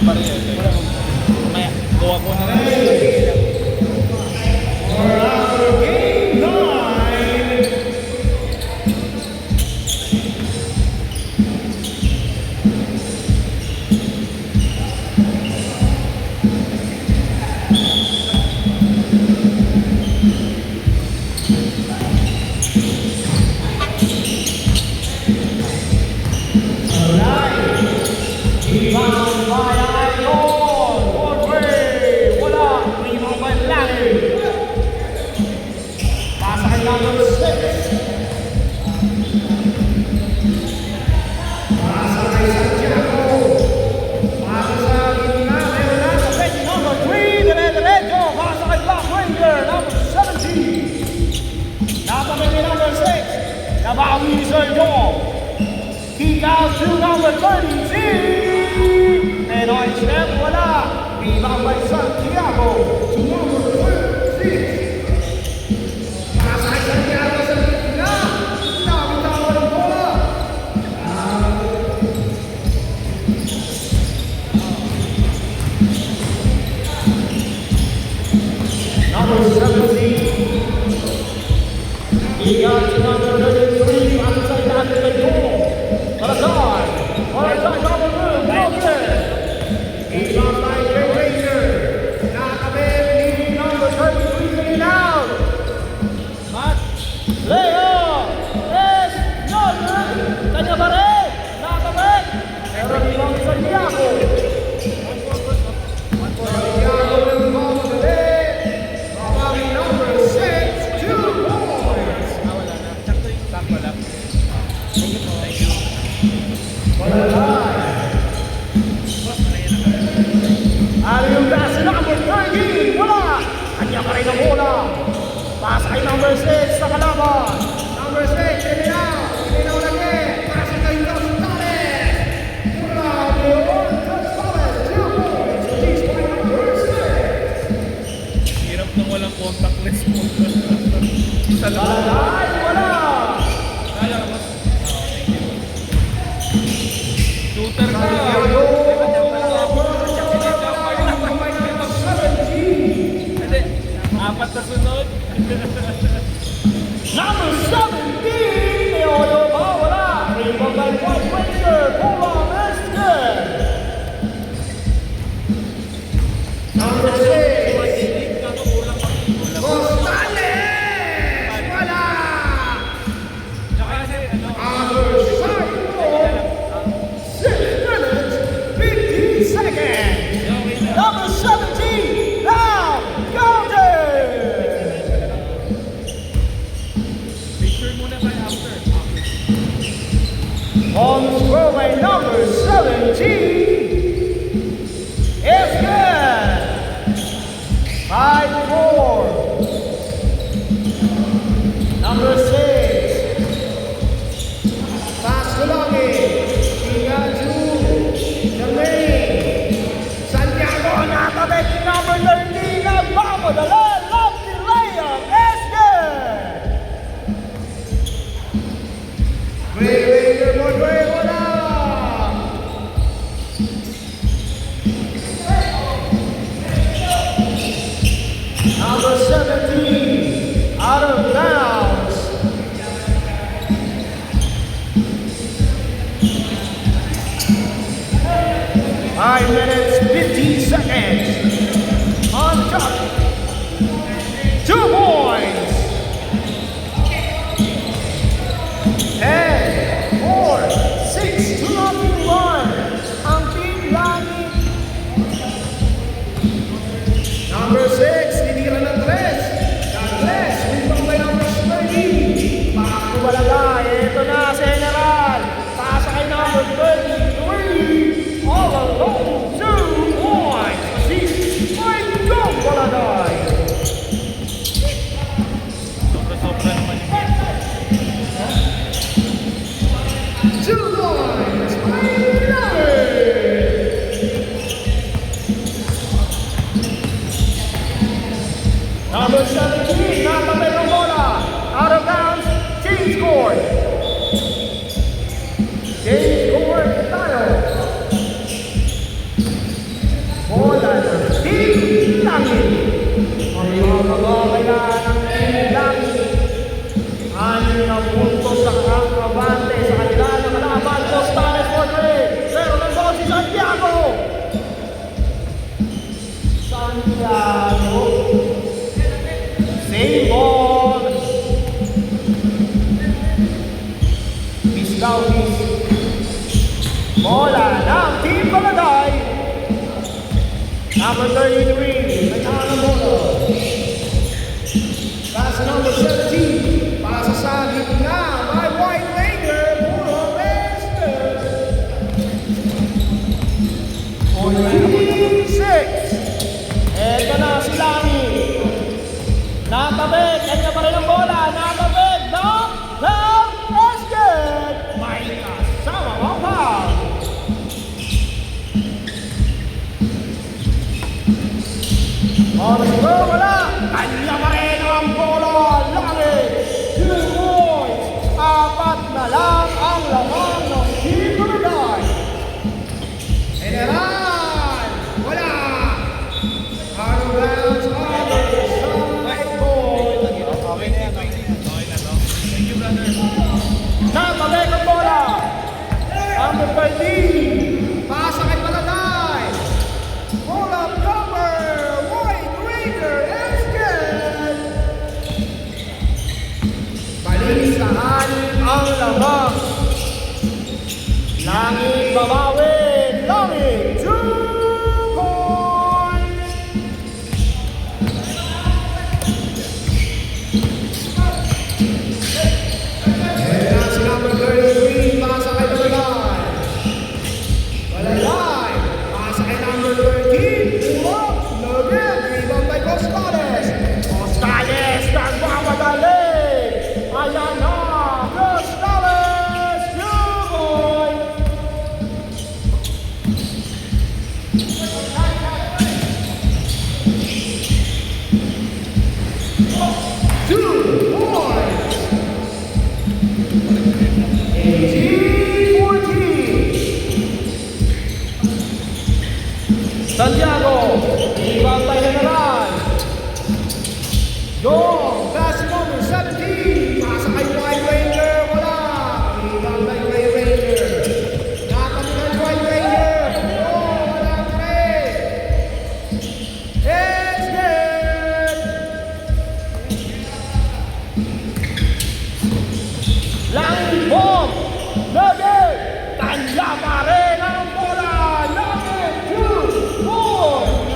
pa rin eh. Mamaya, gawa ko na rin. Game 9. Rebound by Idol. Broadway. Wala. Rebound by Larry. Pasa kay number 6. Pasa kay Santiago. Pasa sa gitna. Meron na sa bench number 3. Dire-diretso. Pasa kay Black Ranger. Number 17. Napamit kay number 6. Nabawi ni Sir Jong. Kick out to number 32. And on step, wala. Rebound by Santiago to number 36. Pasa kay Santiago sa gitna. Nabitawan ng bola. Number 17. Kick out to number 33. Pasa sa gitna kay Jong. Salazar. Salazar number 2. Rebound by Jay Ranger. Nakabit ni number 33 coming out. Mat. Leo. Yes. No. Kanya pa rin. Nakabit. Pero rebound sa Santiago. Santiago will go to the Babawi number 6. 2 points. Wala na. Sakto lang. Thank you. Yung pass number 13, wala! Kanya pa rin ang bola. Pass kay number 6 sa kalaban. Number 6, Elinaw lagi. Pass kay Gonzales. Wala, Leon Gonzales. 2 points. He's by number 6. Hirap nang walang contactless mo. Isa lang. Ay, wala! Kaya ka ba? Thank you. Shooter ka. Santiago. Hindi. Apat na sunod. Number 17, Leono ba? Wala. Rebound by White Ranger. Bola is good. Number 6, Gonzales. Wala. Tsaka kasi, Other side ball. 6 minutes, 15 seconds. Number 17, now, counted. picture muna tayo after. On the throwaway, number 17 is good. 5-4. Number 6. Pass to Logi. Tiga to Jermaine. Santiago nakabit ni number 13. Nagmamadala. Lovely layup. Is good. Ranger Monroy, wala! Number 17, out of bounds. Five minutes, 15 seconds. On top. 2 points. 10, 4, 6, 2, 1. Ang team langit. Number 6, tinira ng 3. Douglas, rebound by number 30. Pakakubalaga, ito na, General. Pasa kay number 23. All alone, 2. ng Team Paladay. Number 33, kailangan ng bola. Pass number 17, pasa sa gitna by White Ranger, puro Bester. For Team 6, eto na si Lani. Natabit, kanya pa rin ang bola, natabit, knock, basket. May kasama ang foul. Oras ko, wala. Kanya pa rin ang bola. Langit. 2 points. 4 na lang ang laman ng Team Paladay. General. Wala. Out of bounds. Sa right point. Okay na yan. Okay na to. Thank you, brother. Natabit ang bola. Number 13. Pasa kay Paladay. Roll up cover. White Ranger. Esken. Balisahan ang lamang. Langit babawin. Langit. 2 points. Ayan si number 33. Pasa kay Paladay. Paladay. Pasa kay number 13. Pulo. Nugget. Rebound by Costales. Costales. Nagmamadali. Ayan na. Costales. 2 points. Santiago, rebound by General. Dong, pass number 17. Pasa kay White Ranger, wala. Rebound by White Ranger. Nakapit ng White Ranger. Oh, wala pa rin. It's good. Langit bomb. Nugget. Kanya pa rin ang bola. Nugget. 2 points.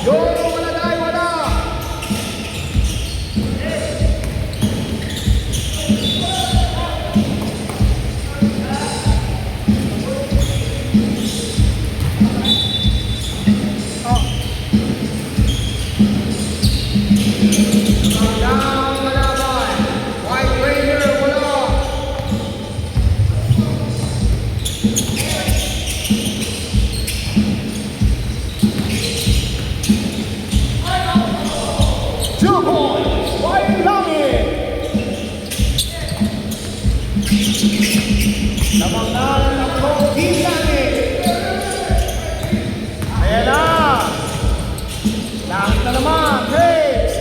Yung wala dahil wala. Down wala ba? White Ranger wala. Two points. White Langit. Lamang na ng Team Langit. Ayan na. Langit na naman. Takes.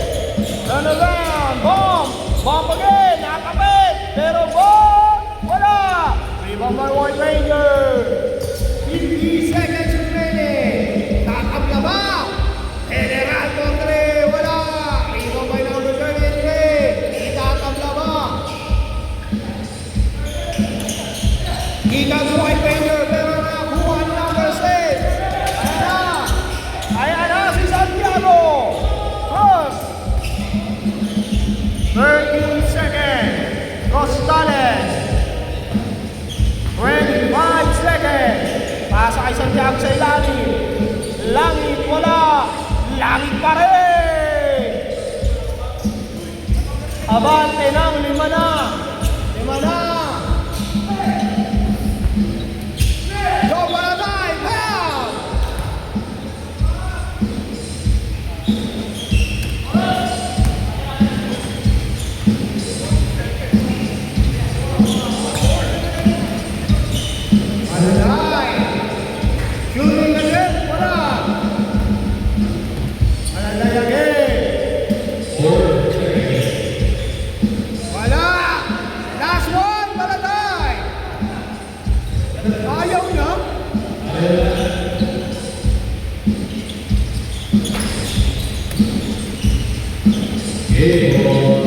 Turn around. Bomb. Bomb again. Nakapit. Pero bomb. Wala. Rebound by White Ranger. 50 seconds remaining. Takap na ba? General Contre. Wala. Rebound by number 33. Itakap na ba? Ikan White Ranger. Pero nakakuha ni number 6. Ayan na. Ayan na si Santiago. Cross. 13 seconds. Costales. 25 seconds. Pasa kay Santiago sa ilalim. Langit wala. Langit pa rin. Abante ng 5 na. 5 na. Go Paladay. Pound. Paladay. Shooting again. Wala. Paladay again. Wala. Last one. Paladay. Ayaw na. Game.